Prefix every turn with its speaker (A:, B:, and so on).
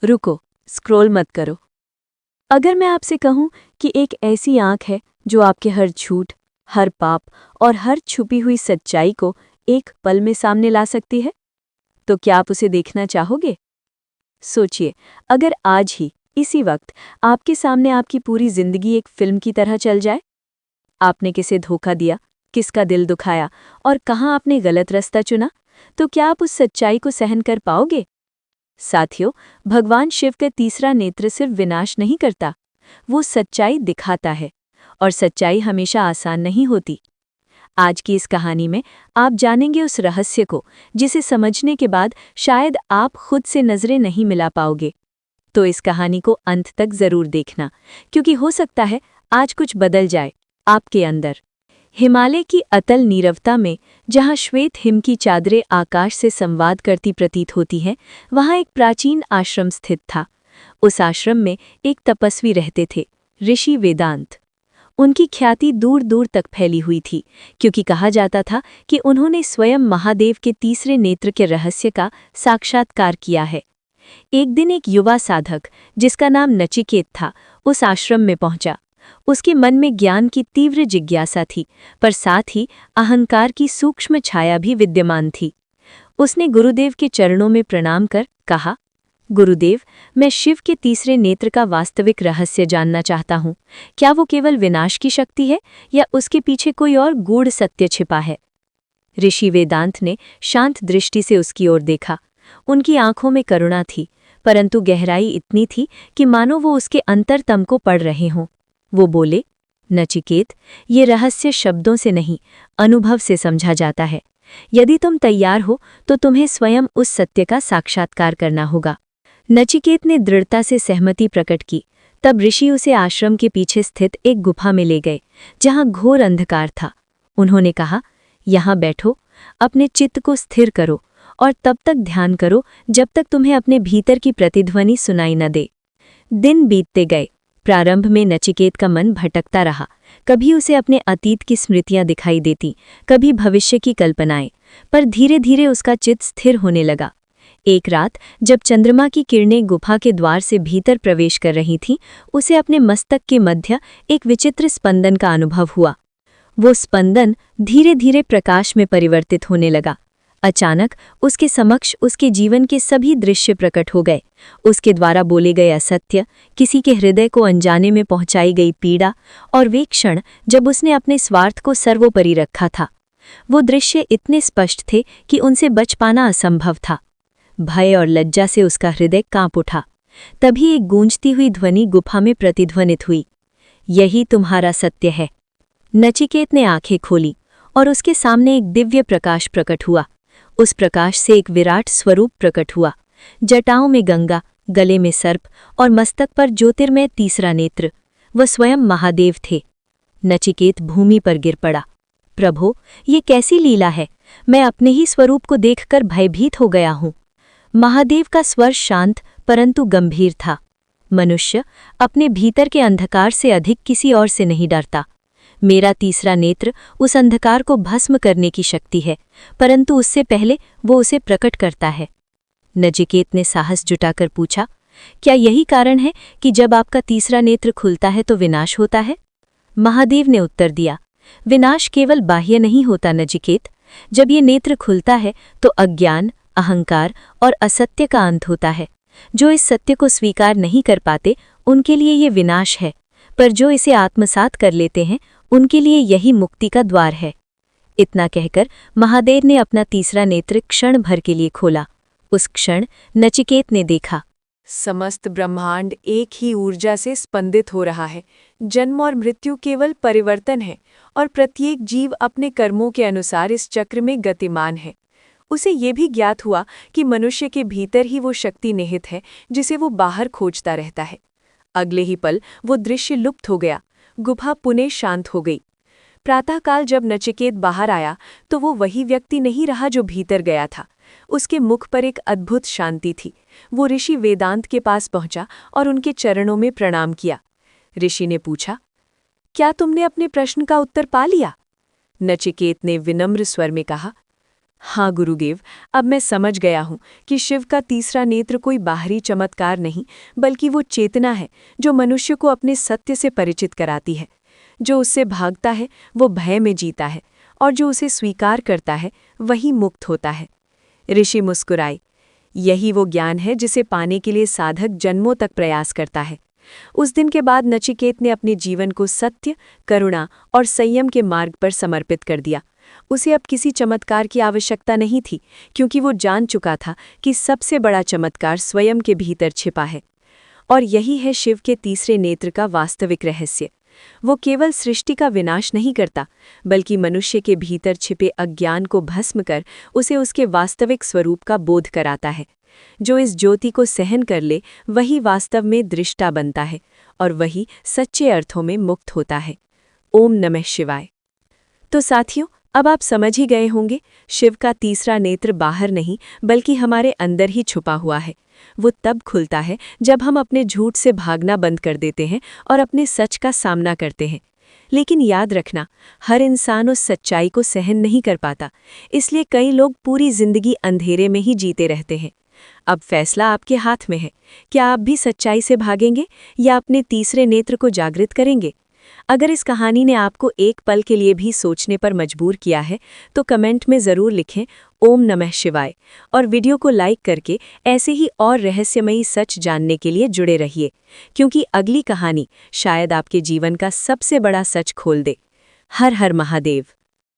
A: रुको, स्क्रॉल मत करो। अगर मैं आपसे कहूं कि एक ऐसी आंख है जो आपके हर झूठ, हर पाप और हर छुपी हुई सच्चाई को एक पल में सामने ला सकती है, तो क्या आप उसे देखना चाहोगे? सोचिए, अगर आज ही, इसी वक्त, आपके सामने आपकी पूरी जिंदगी एक फिल्म की तरह चल जाए। आपने किसे धोखा दिया, किसका दिल दुखाया और कहाँ आपने गलत रास्ता चुना, तो क्या आप उस सच्चाई को सहन कर पाओगे? साथियों, भगवान शिव का तीसरा नेत्र सिर्फ विनाश नहीं करता, वो सच्चाई दिखाता है। और सच्चाई हमेशा आसान नहीं होती। आज की इस कहानी में आप जानेंगे उस रहस्य को जिसे समझने के बाद शायद आप खुद से नजरें नहीं मिला पाओगे। तो इस कहानी को अंत तक जरूर देखना, क्योंकि हो सकता है आज कुछ बदल जाए आपके अंदर। हिमालय की अतल नीरवता में, जहाँ श्वेत हिम की चादरें आकाश से संवाद करती प्रतीत होती हैं, वहाँ एक प्राचीन आश्रम स्थित था। उस आश्रम में एक तपस्वी रहते थे, ऋषि वेदांत। उनकी ख्याति दूर दूर तक फैली हुई थी, क्योंकि कहा जाता था कि उन्होंने स्वयं महादेव के तीसरे नेत्र के रहस्य का साक्षात्कार किया है। एक दिन एक युवा साधक, जिसका नाम नचिकेत था, उस आश्रम में पहुंचा। उसके मन में ज्ञान की तीव्र जिज्ञासा थी, पर साथ ही अहंकार की सूक्ष्म छाया भी विद्यमान थी। उसने गुरुदेव के चरणों में प्रणाम कर कहा, गुरुदेव, मैं शिव के तीसरे नेत्र का वास्तविक रहस्य जानना चाहता हूँ। क्या वो केवल विनाश की शक्ति है या उसके पीछे कोई और गूढ़ सत्य छिपा है? ऋषि वेदांत ने शांत दृष्टि से उसकी ओर देखा। उनकी आंखों में करुणा थी, परंतु गहराई इतनी थी कि मानो वो उसके अंतरतम को पढ़ रहे हों। वो बोले, नचिकेत, ये रहस्य शब्दों से नहीं, अनुभव से समझा जाता है। यदि तुम तैयार हो तो तुम्हें स्वयं उस सत्य का साक्षात्कार करना होगा। नचिकेत ने दृढ़ता से सहमति प्रकट की। तब ऋषि उसे आश्रम के पीछे स्थित एक गुफा में ले गए, जहां घोर अंधकार था। उन्होंने कहा, यहाँ बैठो, अपने चित्त को स्थिर करो और तब तक ध्यान करो जब तक तुम्हें अपने भीतर की प्रतिध्वनि सुनाई न दे। दिन बीतते गए। प्रारंभ में नचिकेत का मन भटकता रहा। कभी उसे अपने अतीत की स्मृतियां दिखाई देती, कभी भविष्य की कल्पनाएं, पर धीरे धीरे उसका चित्त स्थिर होने लगा। एक रात जब चंद्रमा की किरणें गुफा के द्वार से भीतर प्रवेश कर रही थीं, उसे अपने मस्तक के मध्य एक विचित्र स्पंदन का अनुभव हुआ। वो स्पंदन धीरे धीरे प्रकाश में परिवर्तित होने लगा। अचानक उसके समक्ष उसके जीवन के सभी दृश्य प्रकट हो गए। उसके द्वारा बोले गए असत्य, किसी के हृदय को अनजाने में पहुंचाई गई पीड़ा, और वे क्षण जब उसने अपने स्वार्थ को सर्वोपरि रखा था। वो दृश्य इतने स्पष्ट थे कि उनसे बच पाना असंभव था। भय और लज्जा से उसका हृदय कांप उठा। तभी एक गूंजती हुई ध्वनि गुफा में प्रतिध्वनित हुई, यही तुम्हारा सत्य है। नचिकेत ने आंखें खोली और उसके सामने एक दिव्य प्रकाश प्रकट हुआ। उस प्रकाश से एक विराट स्वरूप प्रकट हुआ। जटाओं में गंगा, गले में सर्प और मस्तक पर ज्योतिर्मय तीसरा नेत्र। वह स्वयं महादेव थे। नचिकेत भूमि पर गिर पड़ा। प्रभो, ये कैसी लीला है? मैं अपने ही स्वरूप को देखकर भयभीत हो गया हूँ। महादेव का स्वर शांत परंतु गंभीर था। मनुष्य अपने भीतर के अंधकार से अधिक किसी और से नहीं डरता। मेरा तीसरा नेत्र उस अंधकार को भस्म करने की शक्ति है, परंतु उससे पहले वो उसे प्रकट करता है। नचिकेत ने साहस जुटाकर पूछा, क्या यही कारण है कि जब आपका तीसरा नेत्र खुलता है तो विनाश होता है? महादेव ने उत्तर दिया, विनाश केवल बाह्य नहीं होता नचिकेत। जब ये नेत्र खुलता है तो अज्ञान, अहंकार और असत्य का अंत होता है। जो इस सत्य को स्वीकार नहीं कर पाते उनके लिए ये विनाश है, पर जो इसे आत्मसात कर लेते हैं उनके लिए यही मुक्ति का द्वार है। इतना कहकर महादेव ने अपना तीसरा नेत्र क्षण भर के लिए खोला। उस क्षण नचिकेत ने देखा,
B: समस्त ब्रह्मांड एक ही ऊर्जा से स्पंदित हो रहा है। जन्म और मृत्यु केवल परिवर्तन है और प्रत्येक जीव अपने कर्मों के अनुसार इस चक्र में गतिमान है। उसे ये भी ज्ञात हुआ कि मनुष्य के भीतर ही वो शक्ति निहित है जिसे वो बाहर खोजता रहता है। अगले ही पल वो दृश्य लुप्त हो गया। गुफा पुनः शांत हो गई। प्रातःकाल जब नचिकेत बाहर आया तो वो वही व्यक्ति नहीं रहा जो भीतर गया था। उसके मुख पर एक अद्भुत शांति थी। वो ऋषि वेदांत के पास पहुंचा और उनके चरणों में प्रणाम किया। ऋषि ने पूछा, क्या तुमने अपने प्रश्न का उत्तर पा लिया? नचिकेत ने विनम्र स्वर में कहा, हाँ गुरुदेव, अब मैं समझ गया हूँ कि शिव का तीसरा नेत्र कोई बाहरी चमत्कार नहीं, बल्कि वो चेतना है जो मनुष्य को अपने सत्य से परिचित कराती है। जो उससे भागता है वो भय में जीता है, और जो उसे स्वीकार करता है वही मुक्त होता है। ऋषि मुस्कुराए। यही वो ज्ञान है जिसे पाने के लिए साधक जन्मों तक प्रयास करता है। उस दिन के बाद नचिकेत ने अपने जीवन को सत्य, करुणा और संयम के मार्ग पर समर्पित कर दिया। उसे अब किसी चमत्कार की आवश्यकता नहीं थी, क्योंकि वो जान चुका था कि सबसे बड़ा चमत्कार स्वयं के भीतर छिपा है। और यही है शिव के तीसरे नेत्र का वास्तविक रहस्य। वो केवल सृष्टि का विनाश नहीं करता, बल्कि मनुष्य के भीतर छिपे अज्ञान को भस्म कर उसे उसके वास्तविक स्वरूप का बोध कराता है। जो इस ज्योति को सहन कर ले वही वास्तव में दृष्टा बनता है, और वही सच्चे अर्थों में मुक्त होता है। ओम नमः शिवाय। तो साथियों, अब आप समझ ही गए होंगे, शिव का तीसरा नेत्र बाहर नहीं बल्कि हमारे अंदर ही छुपा हुआ है। वो तब खुलता है जब हम अपने झूठ से भागना बंद कर देते हैं और अपने सच का सामना करते हैं। लेकिन याद रखना, हर इंसान उस सच्चाई को सहन नहीं कर पाता, इसलिए कई लोग पूरी जिंदगी अंधेरे में ही जीते रहते हैं। अब फैसला आपके हाथ में है। क्या आप भी सच्चाई से भागेंगे या अपने तीसरे नेत्र को जागृत करेंगे? अगर इस कहानी ने आपको एक पल के लिए भी सोचने पर मजबूर किया है तो कमेंट में ज़रूर लिखें ओम नमः शिवाय, और वीडियो को लाइक करके ऐसे ही और रहस्यमयी सच जानने के लिए जुड़े रहिए, क्योंकि अगली कहानी शायद आपके जीवन का सबसे बड़ा सच खोल दे। हर हर महादेव।